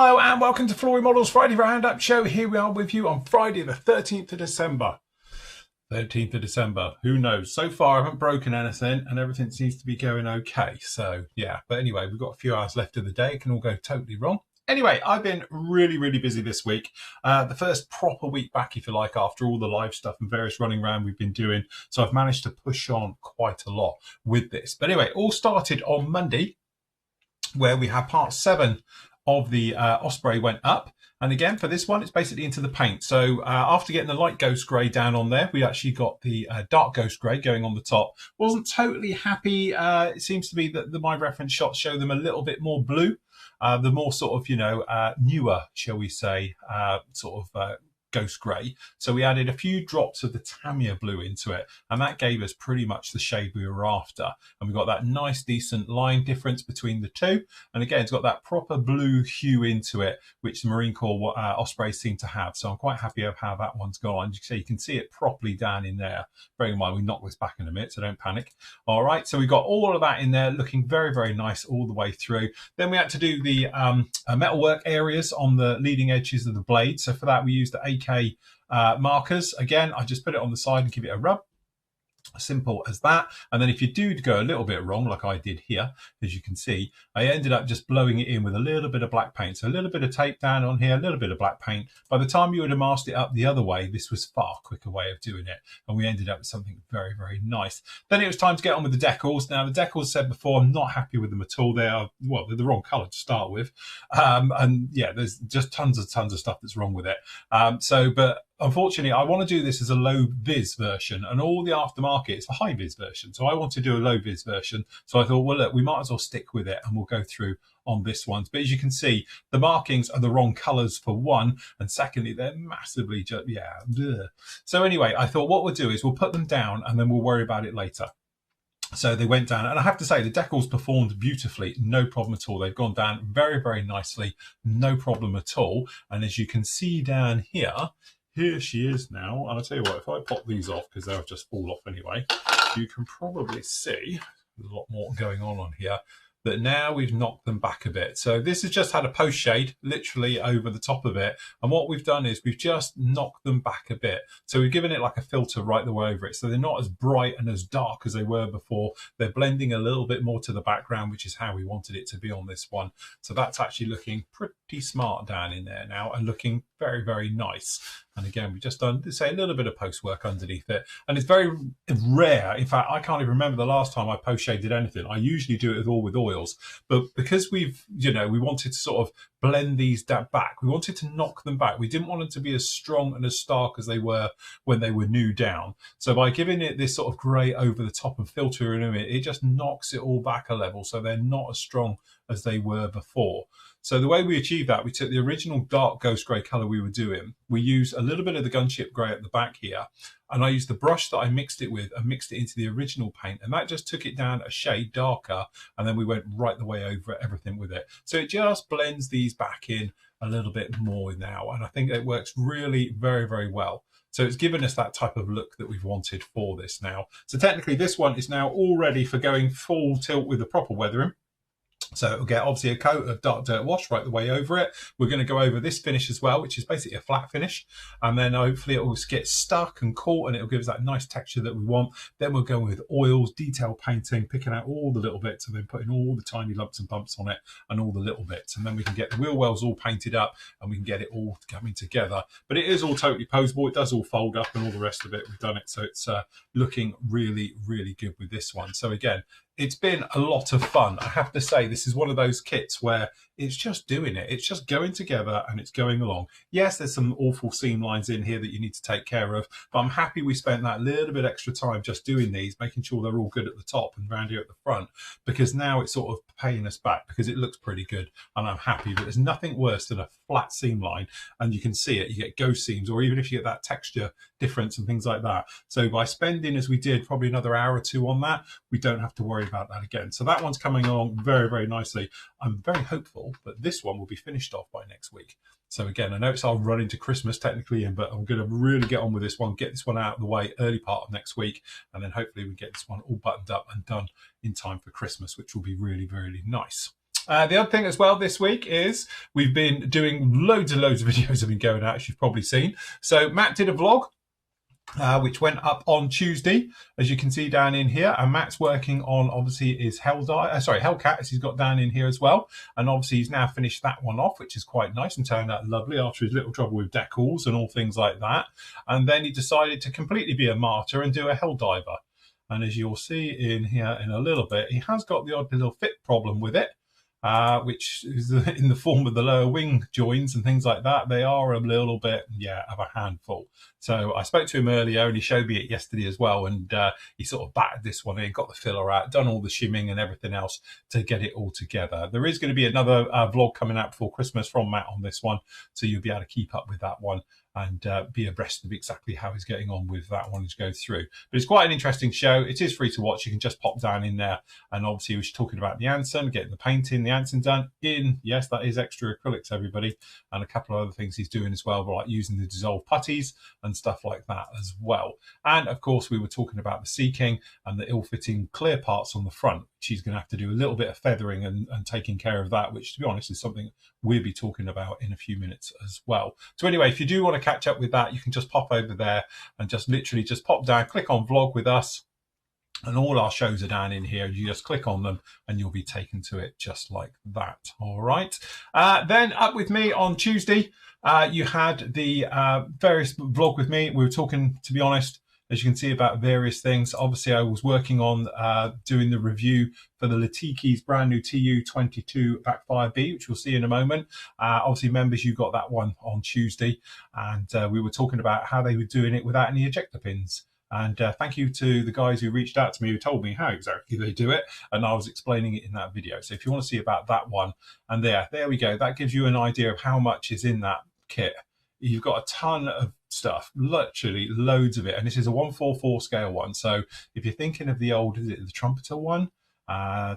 Hello and welcome to Flory Models Friday Roundup Show. Here we are with you on Friday the 13th of December. 13th of December, who knows? So far I haven't broken anything and everything seems to be going okay. So yeah, but anyway, we've got a few hours left of the day. It can all go totally wrong. Anyway, I've been really busy this week. The first proper week back, if you like, after all the live stuff and various running around we've been doing. So I've managed to push on quite a lot with this. But anyway, all started on Monday, where we have part 7 of the Osprey went up. And again, for this one, it's basically into the paint. So after getting the light ghost grey down on there, we actually got the dark ghost grey going on the top. Wasn't totally happy. It seems to be that my reference shots show them a little bit more blue. The more sort of, newer, shall we say, ghost grey. So we added a few drops of the Tamiya blue into it, and that gave us pretty much the shade we were after. And we got that nice decent line difference between the two, and again it's got that proper blue hue into it, which the Marine Corps Ospreys seem to have. So I'm quite happy of how that one's gone. So you can see it properly down in there. Bearing in mind we knock this back in a minute, so don't panic. All right, so we got all of that in there, looking very nice all the way through. Then we had to do the metalwork areas on the leading edges of the blade. So for that we used the AK markers. Again, I just put it on the side and give it a rub. Simple as that. And then if you do go a little bit wrong, like I did here, as you can see, I ended up just blowing it in with a little bit of black paint. So a little bit of tape down on here, a little bit of black paint. By the time you would have masked it up the other way, this was far quicker way of doing it. And we ended up with something very nice. Then it was time to get on with the decals. Now the decals, said before, I'm not happy with them at all. They are, well, they're the wrong color to start with. And yeah, there's just tons of stuff that's wrong with it. But unfortunately, I want to do this as a low vis version, and all the aftermarket is the high vis version. So I want to do a low vis version. So I thought, well, look, we might as well stick with it and we'll go through on this one. But as you can see, the markings are the wrong colors for one, and secondly, they're massively just, bleh. So anyway, I thought what we'll do is we'll put them down and then we'll worry about it later. So they went down, and I have to say the decals performed beautifully, no problem at all. They've gone down very nicely, no problem at all. And as you can see down here, here she is now. And I'll tell you what, if I pop these off, because they'll just fall off anyway, you can probably see there's a lot more going on here, that now we've knocked them back a bit. So this has just had a post shade literally over the top of it. And what we've done is we've just knocked them back a bit. So we've given it like a filter right the way over it. So they're not as bright and as dark as they were before. They're blending a little bit more to the background, which is how we wanted it to be on this one. So that's actually looking pretty smart down in there now and looking very nice. And again, we've just done, say, a little bit of post work underneath it. And it's very rare. In fact, I can't even remember the last time I post shaded anything. I usually do it all with oils. But because we've, we wanted to sort of blend these back, we wanted to knock them back. We didn't want them to be as strong and as stark as they were when they were new down. So by giving it this sort of grey over the top and filtering it just knocks it all back a level. So they're not as strong as they were before. So the way we achieved that, we took the original dark ghost grey colour we were doing. We used a little bit of the gunship grey at the back here, and I used the brush that I mixed it with and mixed it into the original paint, and that just took it down a shade darker, and then we went right the way over everything with it. So it just blends these back in a little bit more now, and I think it works really very well. So it's given us that type of look that we've wanted for this now. So technically this one is now all ready for going full tilt with the proper weathering. So it'll get obviously a coat of dark dirt wash right the way over it. We're going to go over this finish as well, which is basically a flat finish. And then hopefully it will get stuck and caught and it'll give us that nice texture that we want. Then we'll go with oils, detail painting, picking out all the little bits and then putting all the tiny lumps and bumps on it and all the little bits. And then we can get the wheel wells all painted up and we can get it all coming together. But it is all totally posable. It does all fold up and all the rest of it. We've done it. So it's looking really good with this one. So again, it's been a lot of fun. I have to say, this is one of those kits where it's just doing it. It's just going together and it's going along. Yes, there's some awful seam lines in here that you need to take care of, but I'm happy we spent that little bit extra time just doing these, making sure they're all good at the top and round here at the front, because now it's sort of paying us back because it looks pretty good and I'm happy. But there's nothing worse than a flat seam line and you can see it. You get ghost seams, or even if you get that texture difference and things like that. So by spending, as we did, probably another hour or two on that, we don't have to worry about that again. So that one's coming along very nicely. I'm very hopeful that this one will be finished off by next week. So again, I know it's our run into Christmas technically, but I'm going to really get on with this one, get this one out of the way early part of next week, and then hopefully we get this one all buttoned up and done in time for Christmas, which will be really nice. The other thing as well this week is we've been doing loads and loads of videos have been going out, as you've probably seen. So Matt did a vlog, which went up on Tuesday, as you can see down in here. And Matt's working on, obviously, his Hellcat, as he's got down in here as well. And obviously, he's now finished that one off, which is quite nice and turned out lovely after his little trouble with decals and all things like that. And then he decided to completely be a martyr and do a Helldiver. And as you'll see in here in a little bit, he has got the odd little fit problem with it. Which is in the form of the lower wing joins and things like that. They are a little bit, of a handful. So I spoke to him earlier and he showed me it yesterday as well. And he sort of battered this one in, got the filler out, done all the shimming and everything else to get it all together. There is going to be another vlog coming out before Christmas from Matt on this one. So you'll be able to keep up with that one and be abreast of exactly how he's getting on with that one as go through. But it's quite an interesting show. It is free to watch. You can just pop down in there. And obviously, we're talking about the Anson, getting the painting, the Anson done in. Yes, that is extra acrylics, everybody. And a couple of other things he's doing as well, like using the dissolved putties and stuff like that as well. And of course, we were talking about the Sea King and the ill-fitting clear parts on the front. She's going to have to do a little bit of feathering and taking care of that, which, to be honest, is something we'll be talking about in a few minutes as well. So anyway, if you do want to catch up with that, you can just pop over there and just literally just pop down, click on vlog with us, and all our shows are down in here. You just click on them and you'll be taken to it just like that. All right. Then up with me on Tuesday, you had the various vlog with me. We were talking, to be honest, as you can see, about various things. Obviously, I was working on doing the review for the Lataki's brand new Tu-22 Backfire B, which we'll see in a moment. Obviously, members, you got that one on Tuesday. And we were talking about how they were doing it without any ejector pins. And thank you to the guys who reached out to me, who told me how exactly they do it. And I was explaining it in that video. So if you want to see about that one, and there we go. That gives you an idea of how much is in that kit. You've got a ton of stuff, literally loads of it. And this is a 144 scale one. So if you're thinking of the old, is it the Trumpeter one?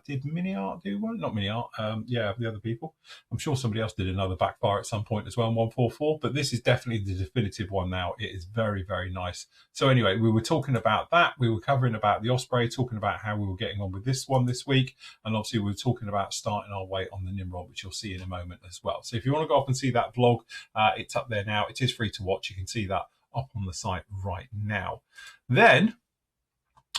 Did Mini Art do one? Not Mini Art. Yeah, the other people. I'm sure somebody else did another backfire at some point as well, 144. But this is definitely the definitive one now. It is very, very nice. So anyway, we were talking about that. We were covering about the Osprey, talking about how we were getting on with this one this week. And obviously, we were talking about starting our way on the Nimrod, which you'll see in a moment as well. So if you want to go up and see that vlog, it's up there now. It is free to watch. You can see that up on the site right now. Then,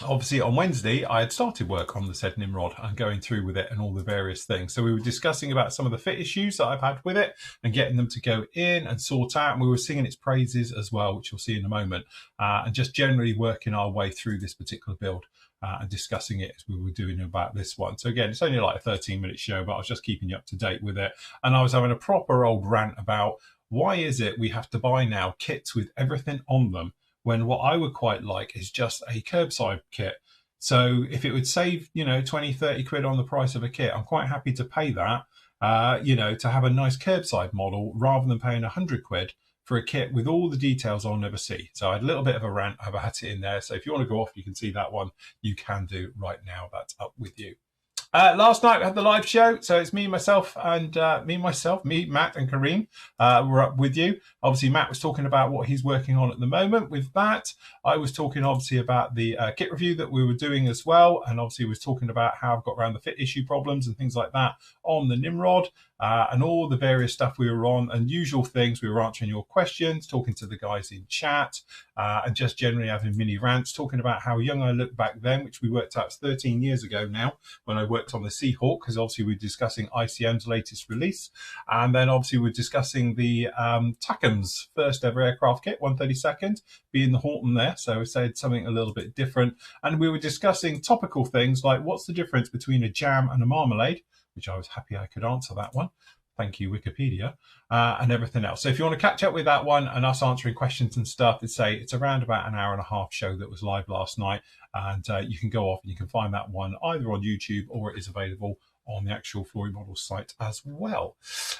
obviously, on Wednesday, I had started work on the said Nimrod and going through with it and all the various things. So we were discussing about some of the fit issues that I've had with it and getting them to go in and sort out. And we were singing its praises as well, which you'll see in a moment, and just generally working our way through this particular build and discussing it as we were doing about this one. So again, it's only like a 13-minute show, but I was just keeping you up to date with it. And I was having a proper old rant about why is it we have to buy now kits with everything on them, when what I would quite like is just a curbside kit. So if it would save, 20, 30 quid on the price of a kit, I'm quite happy to pay that, to have a nice curbside model rather than paying 100 quid for a kit with all the details I'll never see. So I had a little bit of a rant about it in there. So if you want to go off, you can see that one. You can do right now. That's up with you. Last night we had the live show, so it's me, myself, and me, Matt, and Kareem. We're up with you. Obviously, Matt was talking about what he's working on at the moment with that. I was talking, obviously, about the kit review that we were doing as well, and obviously was talking about how I've got around the fit issue problems and things like that on the Nimrod. And all the various stuff we were on and usual things. We were answering your questions, talking to the guys in chat, and just generally having mini rants, talking about how young I looked back then, which we worked out 13 years ago now when I worked on the Seahawk, because obviously we're discussing ICM's latest release. And then obviously we're discussing the TACM's first ever aircraft kit, 132nd, being the Horton there. So we said something a little bit different. And we were discussing topical things like what's the difference between a jam and a marmalade, which I was happy I could answer that one. Thank you, Wikipedia, and everything else. So if you want to catch up with that one and us answering questions and stuff, it's around about an hour and a half show that was live last night. And you can go off and you can find that one either on YouTube or it is available on the actual Flory Models site as well.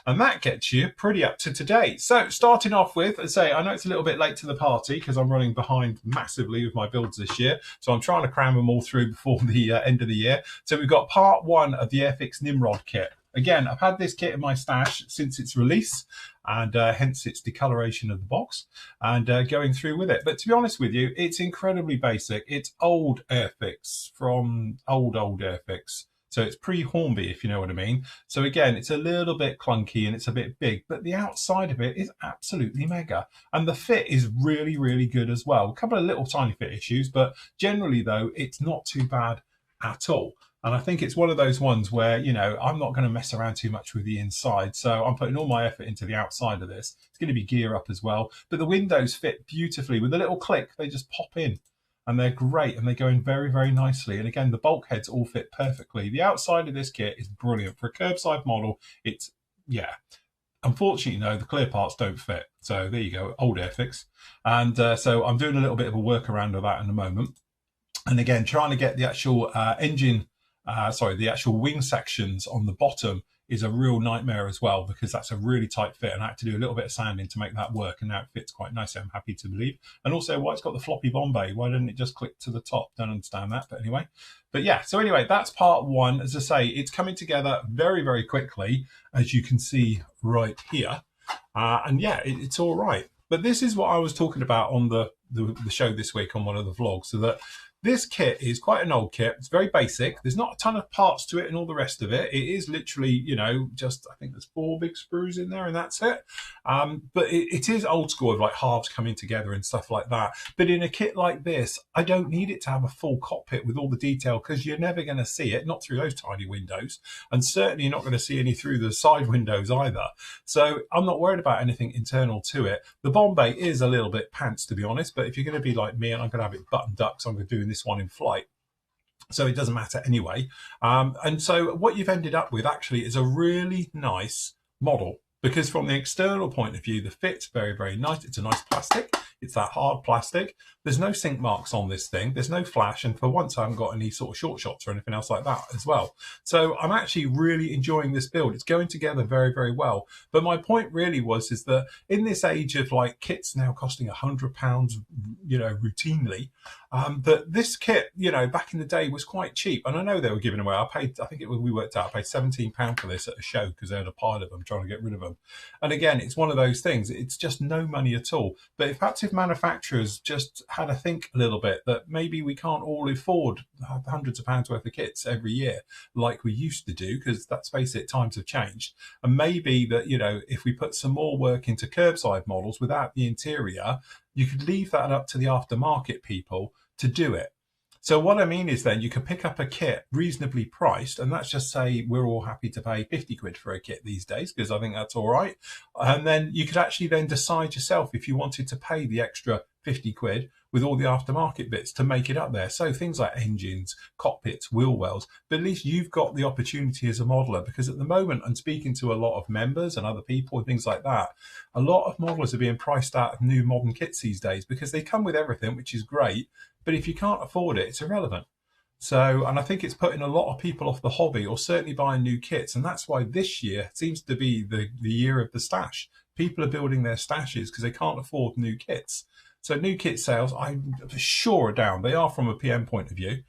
And that gets you pretty up to date. So starting off with, as I say, I know it's a little bit late to the party because I'm running behind massively with my builds this year. So I'm trying to cram them all through before the end of the year. So we've got part one of the Airfix Nimrod kit. Again, I've had this kit in my stash since its release, and hence its decoloration of the box, and going through with it. But to be honest with you, it's incredibly basic. It's old Airfix from old Airfix. So it's pre-Hornby, if you know what I mean. So again, it's a little bit clunky and it's a bit big, but the outside of it is absolutely mega. And the fit is really, really good as well. A couple of little tiny fit issues, but generally though, it's not too bad at all. And I think it's one of those ones where, you know, I'm not going to mess around too much with the inside. So I'm putting all my effort into the outside of this. It's going to be gear up as well. But the windows fit beautifully. With a little click, they just pop in. And they're great, and they go in very, very nicely. And again, the bulkheads all fit perfectly. The outside of this kit is brilliant. For a curbside model, it's, yeah. Unfortunately, no, the clear parts don't fit. So there you go, old Airfix. And so I'm doing a little bit of a workaround of that in a moment. And again, trying to get the actual the actual wing sections on the bottom is a real nightmare as well, because that's a really tight fit, and I had to do a little bit of sanding to make that work, and now it fits quite nicely, I'm happy to believe. And also, why it's got the floppy Bombay, why didn't it just click to the top? Don't understand that, but anyway. But yeah, so anyway, that's part one. As I say, it's coming together very, very quickly, as you can see right here. And yeah, it's all right. But this is what I was talking about on the show this week on one of the vlogs, so that this kit is quite an old kit. It's very basic. There's not a ton of parts to it and all the rest of it. It is literally, you know, just, I think there's 4 big sprues in there and that's it. But it is old school of like halves coming together and stuff like that. But in a kit like this, I don't need it to have a full cockpit with all the detail, because you're never going to see it, not through those tiny windows. And certainly you're not going to see any through the side windows either. So I'm not worried about anything internal to it. The Bombay is a little bit pants, to be honest. But if you're going to be like me and I'm going to have it buttoned up, so I'm going to do this one in flight, so it doesn't matter anyway. And so what you've ended up with actually is a really nice model, because from the external point of view, the fit's very, very nice. It's a nice plastic. It's that hard plastic. There's no sink marks on this thing. There's no flash. And for once, I haven't got any sort of short shots or anything else like that as well. So I'm actually really enjoying this build. It's going together very, very well. But my point really is that in this age of like kits now costing £100, you know, routinely, that this kit, you know, back in the day was quite cheap. And I know they were giving away. I think we worked out, I paid £17 for this at a show because they had a pile of them trying to get rid of them. And again, it's one of those things. It's just no money at all. But if manufacturers just had a think a little bit that maybe we can't all afford hundreds of pounds worth of kits every year like we used to do, because let's face it, times have changed. And maybe that, you know, if we put some more work into curbside models without the interior, you could leave that up to the aftermarket people to do it. So what I mean is then you can pick up a kit reasonably priced, and let's just say we're all happy to pay 50 quid for a kit these days, because I think that's all right. And then you could actually then decide yourself if you wanted to pay the extra 50 quid with all the aftermarket bits to make it up there. So things like engines, cockpits, wheel wells, but at least you've got the opportunity as a modeler, because at the moment I'm speaking to a lot of members and other people and things like that. A lot of modelers are being priced out of new modern kits these days because they come with everything, which is great. But if you can't afford it, it's irrelevant. So, and I think it's putting a lot of people off the hobby, or certainly buying new kits. And that's why this year seems to be the year of the stash. People are building their stashes because they can't afford new kits. So new kit sales, I'm sure, are down. They are from a PM point of view.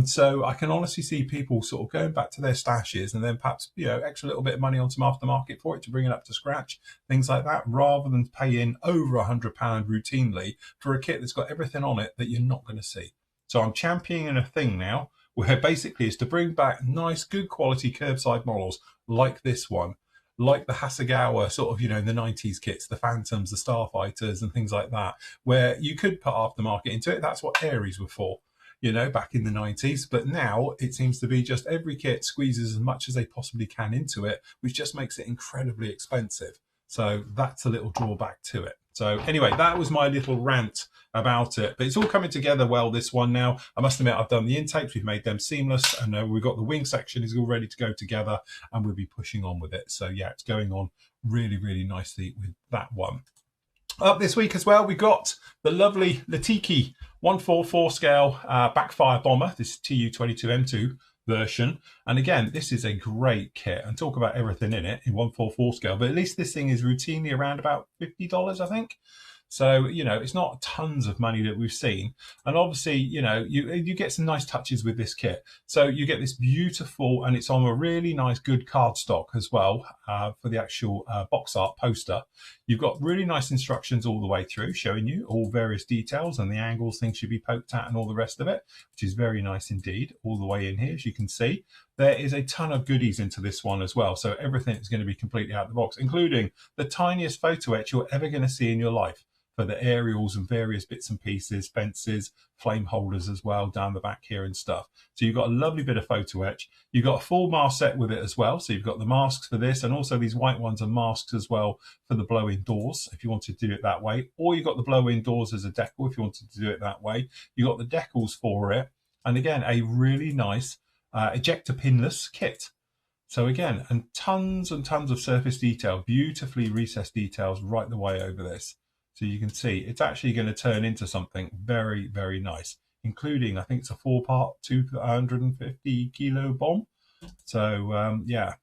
So I can honestly see people sort of going back to their stashes and then perhaps, you know, extra little bit of money on some aftermarket for it to bring it up to scratch, things like that, rather than paying over £100 routinely for a kit that's got everything on it that you're not going to see. So I'm championing a thing now where basically is to bring back nice, good quality curbside models like this one, like the Hasegawa sort of, you know, in the 90s kits, the Phantoms, the Starfighters and things like that, where you could put aftermarket into it. That's what Aries were for, you know, back in the 90s. But now it seems to be just every kit squeezes as much as they possibly can into it, which just makes it incredibly expensive. So that's a little drawback to it. So anyway, that was my little rant about it. But it's all coming together well, this one now. I must admit, I've done the intakes. We've made them seamless. And we've got the wing section is all ready to go together. And we'll be pushing on with it. So yeah, it's going on really, really nicely with that one. Up this week as well, we got the lovely Lataki 144 scale backfire bomber. This is Tu-22M2 version. And again, this is a great kit, and talk about everything in it in 144 scale. But at least this thing is routinely around about $50, I think. So, you know, it's not tons of money that we've seen. And obviously, you know, you get some nice touches with this kit. So you get this beautiful, and it's on a really nice, good cardstock as well for the actual box art poster. You've got really nice instructions all the way through, showing you all various details and the angles things should be poked at and all the rest of it, which is very nice indeed, all the way in here, as you can see. there is a ton of goodies into this one as well. So everything is going to be completely out of the box, including the tiniest photo etch you're ever going to see in your life for the aerials and various bits and pieces, fences, flame holders as well down the back here and stuff. So you've got a lovely bit of photo etch. You've got a full mask set with it as well. So you've got the masks for this, and also these white ones are masks as well for the blow-in doors if you wanted to do it that way. Or you've got the blow-in doors as a decal if you wanted to do it that way. You've got the decals for it. And again, a really nice ejector pinless kit. So again, and tons of surface detail, beautifully recessed details right the way over this. So you can see it's actually going to turn into something very, very nice, including, I think it's a 4-part 250 kilo bomb. So yeah,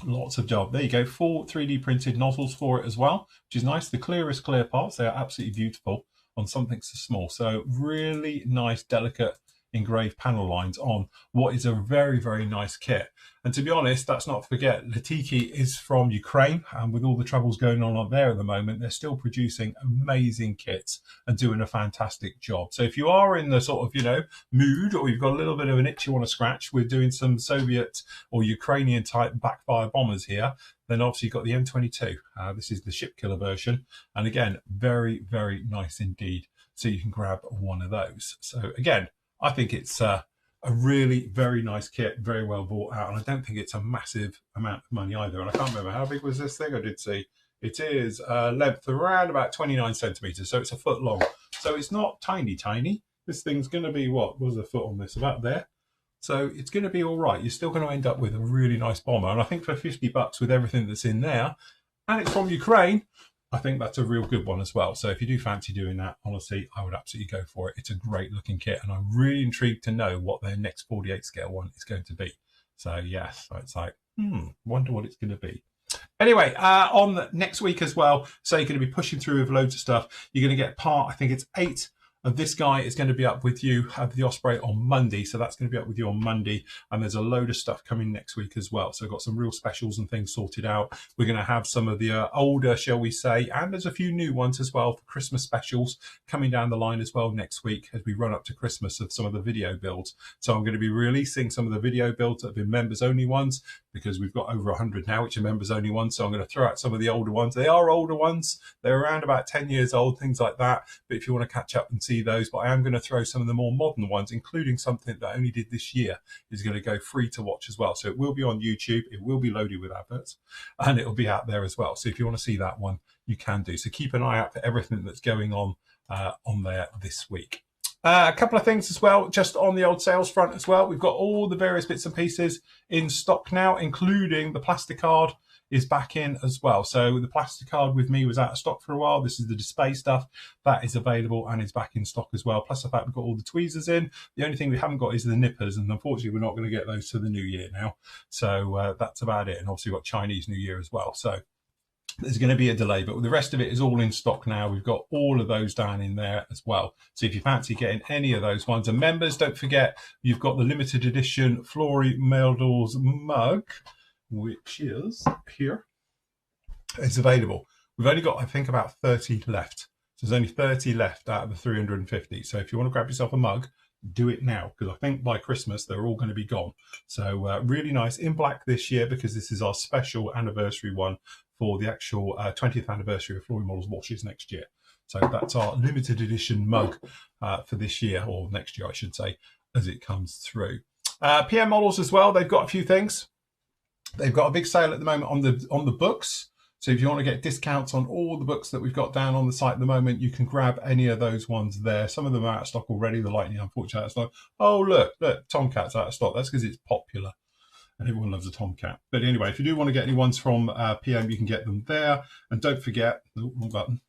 lots of job. There you go, 4 3D printed nozzles for it as well, which is nice. The clearest clear parts, they are absolutely beautiful on something so small. So really nice, delicate engraved panel lines on what is a very, very nice kit. And to be honest, let's not forget, Lataki is from Ukraine, and with all the troubles going on there at the moment, they're still producing amazing kits and doing a fantastic job. So if you are in the sort of, you know, mood, or you've got a little bit of an itch you want to scratch, we're doing some Soviet or Ukrainian type backfire bombers here. Then obviously you've got the M22. This is the ship killer version, and again, very, very nice indeed. So you can grab one of those. So again, I think it's a really very nice kit, very well bought out, and I don't think it's a massive amount of money either. And I can't remember, how big was this thing? I did see it is length around about 29 centimeters, so it's a foot long. So it's not tiny. This thing's going to be, what was the foot on this? About there. So it's going to be all right. You're still going to end up with a really nice bomber, and I think for $50 with everything that's in there, and it's from Ukraine, I think that's a real good one as well. So if you do fancy doing that, honestly, I would absolutely go for it. It's a great looking kit, and I'm really intrigued to know what their next 48 scale one is going to be. So yes, it's like, wonder what it's going to be. Anyway, on next week as well, so you're going to be pushing through with loads of stuff. You're going to get part, I think it's 8 of this guy is going to be up with you, the Osprey, on Monday. So that's going to be up with you on Monday. And there's a load of stuff coming next week as well. So I've got some real specials and things sorted out. We're going to have some of the older, shall we say, and there's a few new ones as well for Christmas specials coming down the line as well next week as we run up to Christmas of some of the video builds. So I'm going to be releasing some of the video builds that have been members only ones, because we've got over 100 now, which are members only ones. So I'm going to throw out some of the older ones. They are older ones. They're around about 10 years old, things like that. But if you want to catch up and see those, but I am going to throw some of the more modern ones, including something that I only did this year, is going to go free to watch as well. So it will be on YouTube. It will be loaded with adverts, and it'll be out there as well. So if you want to see that one, you can do. So keep an eye out for everything that's going on there this week. A couple of things as well, just on the old sales front as well. We've got all the various bits and pieces in stock now, including the plasticard is back in as well. So the plasticard with me was out of stock for a while. This is the display stuff that is available and is back in stock as well. Plus the fact we've got all the tweezers in. The only thing we haven't got is the nippers, and unfortunately we're not going to get those to the new year now. So that's about it. And obviously we've got Chinese New Year as well. So there's going to be a delay, but the rest of it is all in stock now. We've got all of those down in there as well. So if you fancy getting any of those ones, and members, don't forget, you've got the limited edition Flory Medals mug, which is here. It's available. We've only got, I think, about 30 left. So there's only 30 left out of the 350. So if you want to grab yourself a mug, do it now, because I think by Christmas they're all going to be gone. So really nice in black this year, because this is our special anniversary one for the actual 20th anniversary of Flory Models Washes next year. So that's our limited edition mug for this year, or next year I should say, as it comes through. PM Models as well, they've got a few things. They've got a big sale at the moment on the books. So if you want to get discounts on all the books that we've got down on the site at the moment, you can grab any of those ones there. Some of them are out of stock already. The Lightning, unfortunately, out of stock. Oh, look, Tomcat's out of stock. That's because it's popular and everyone loves a Tomcat. But anyway, if you do want to get any ones from PM, you can get them there. And don't forget, wrong button.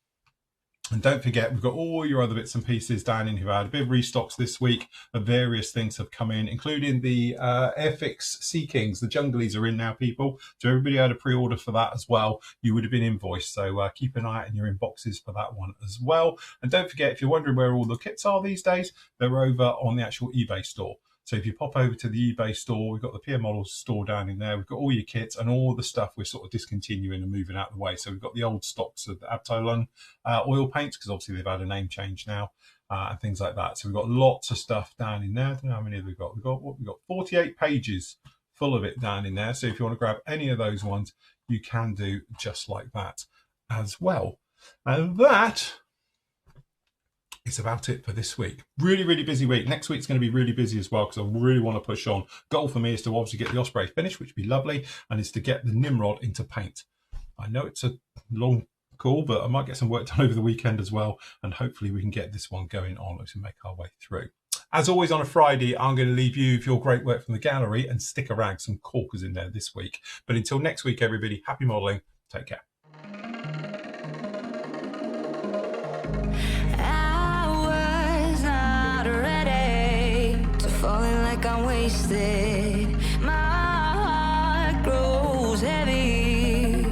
And don't forget, we've got all your other bits and pieces down in here. I had a bit of restocks this week of various things have come in, including the Airfix Sea Kings. The Junglies are in now, people. So everybody had a pre-order for that as well. You would have been invoiced. So keep an eye out in your inboxes for that one as well. And don't forget, if you're wondering where all the kits are these days, they're over on the actual eBay store. So if you pop over to the eBay store, we've got the PM Models store down in there. We've got all your kits and all the stuff we're sort of discontinuing and moving out of the way. So we've got the old stocks of the Abtolon oil paints, because obviously they've had a name change now. and things like that. So we've got lots of stuff down in there. I don't know how many have we got. We've got 48 pages full of it down in there. So if you want to grab any of those ones, you can do just like that as well. And that is about it for this week. Really, really busy week. Next week's going to be really busy as well because I really want to push on. Goal for me is to obviously get the Osprey finished, which would be lovely, and is to get the Nimrod into paint. I know it's a long call, but I might get some work done over the weekend as well, and hopefully we can get this one going on as we make our way through. As always on a Friday, I'm going to leave you with your great work from the gallery and stick around some corkers in there this week. But until next week, everybody, happy modelling. Take care. I'm wasted. My heart grows heavy.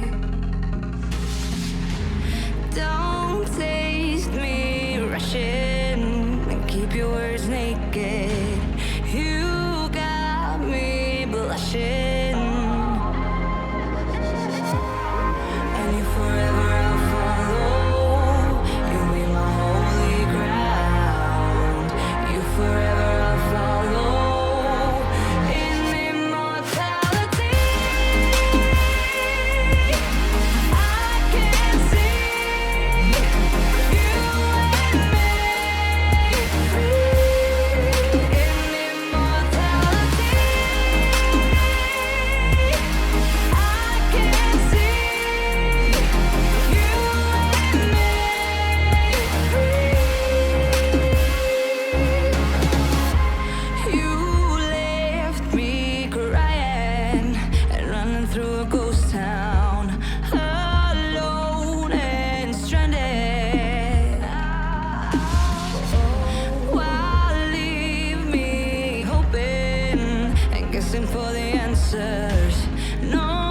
Don't taste me rushing and keep your words naked. You got me blushing. And you forever I'll follow. You'll be my holy ground. You forever I'll follow. For the answers, no.